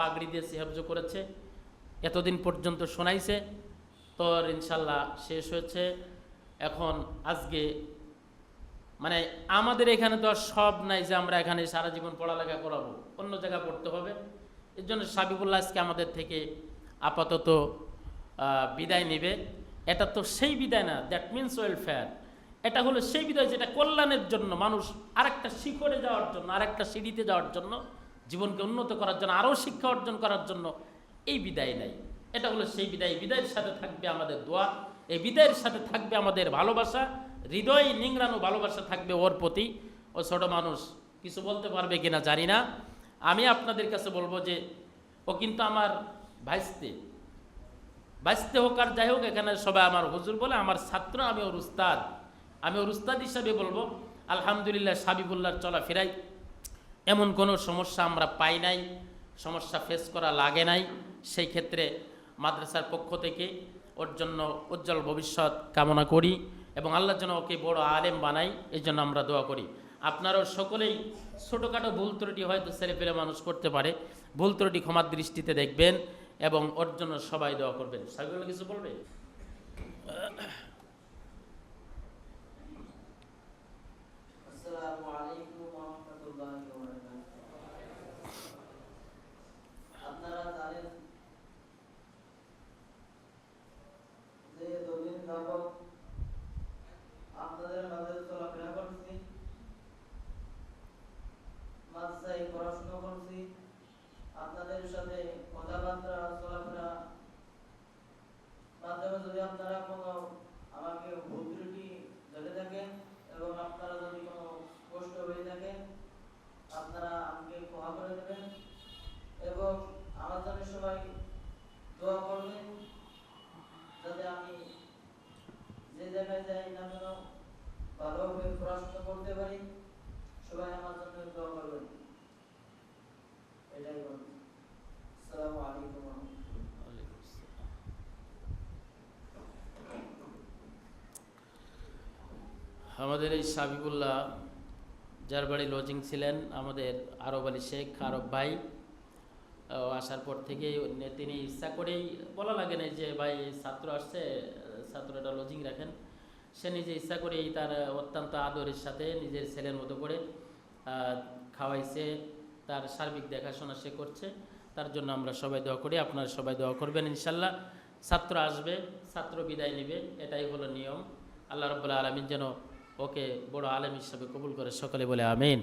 পাগড়ি দিয়ে হেফজ করেছে, এতদিন পর্যন্ত শোনাইছে, তো ইনশাল্লাহ শেষ হয়েছে। এখন আজকে মানে আমাদের এখানে তো আর সব নাই যে আমরা এখানে সারা জীবন পড়ালেখা করাবো, অন্য জায়গায় পড়তে হবে। এর জন্য সাবিবুল্লাহ আজকে আমাদের থেকে আপাতত বিদায় নেবে। এটা তো সেই বিদায় না, দ্যাট মিনস ওয়েলফেয়ার। এটা হলো সেই বিদায় যেটা কল্যাণের জন্য, মানুষ আরেকটা শিখরে যাওয়ার জন্য, আরেকটা সিঁড়িতে যাওয়ার জন্য, জীবনকে উন্নত করার জন্য, আরও শিক্ষা অর্জন করার জন্য এই বিদায় নাই। এটা হলো সেই বিদায়। বিদায়ের সাথে থাকবে আমাদের দোয়া, এই বিদায়ের সাথে থাকবে আমাদের ভালোবাসা, হৃদয় নিংড়ানো ভালোবাসা থাকবে ওর প্রতি। ও ছোট মানুষ, কিছু বলতে পারবে কিনা জানি না। আমি আপনাদের কাছে বলবো যে ও কিন্তু আমার ভাইস্তে হোক আর যাই হোক, এখানে সবাই আমার হুজুর বলে, আমার ছাত্র, আমি ওর উস্তাদ। আমি ওর উস্তাদ হিসাবে বলবো আলহামদুলিল্লাহ সাবিবুল্লাহর চলাফেরায় এমন কোনো সমস্যা আমরা পাই নাই, সমস্যা ফেস করা লাগে নাই। সেই ক্ষেত্রে মাদ্রাসার পক্ষ থেকে ওর জন্য উজ্জ্বল ভবিষ্যৎ কামনা করি এবং আল্লাহর জন্য ওকে বড় আলেম বানাই, এই জন্য আমরা দোয়া করি। আপনারাও সকলেই ছোটোখাটো ভুল ত্রুটি হয়তো ছেলেপেলে মানুষ করতে পারে, ভুল ত্রুটি ক্ষমার দৃষ্টিতে দেখবেন এবং ওর জন্য সবাই দোয়া করবেন। সাইবুল কিছু বলবে? আসসালামু আলাইকুম ওয়া রাহমাতুল্লাহি ওয়া বারাকাতুহু। আপনারা জানেন যে দুদিন যাবত আপনাদের মাঝে চলাফেরা করছি, মাদ্রাসায় পড়াশোনা করছি, আপনাদের সাথে কথাবার্তা চলাফেরা মাধ্যমে যদি আপনারা কোনো আমাকে ভুল ত্রুটি জেনে থাকেন এবং আপনারা যদি কোনো কষ্ট হয়ে থাকে, আপনারা আমাকে ক্ষমা করে দেবেন এবং আমার জন্য সবাই দোয়া করবেন যাতে আমি যে জায়গায় যাই না কেন ভালোভাবে পড়াশোনা করতে পারি। সবাই আমার জন্য দোয়া করবেন, এটাই বলবেন। আসসালামু আলাইকুম ওয়া আমাদের এই সাবিবুল্লাহ যার বাড়ি লজিং ছিলেন, আমাদের আরব আলী শেখ আরব ভাই, আসার পর থেকে তিনি ইচ্ছা করেই, বলা লাগে না যে ভাই ছাত্র আসছে, ছাত্রটা লজিং রাখেন, সে নিজে ইচ্ছা করেই তার অত্যন্ত আদরের সাথে নিজের ছেলের মতো করে খাওয়াইছে, তার সার্বিক দেখাশোনা সে করছে। তার জন্য আমরা সবাই দোয়া করি, আপনারা সবাই দোয়া করবেন। ইনশাল্লাহ ছাত্র আসবে, ছাত্র বিদায় নেবে, এটাই হলো নিয়ম। আল্লাহ রাব্বুল আলামিন যেন ওকে বড় আলেম হিসাবে কবুল করে, সকলে বলে আমিন।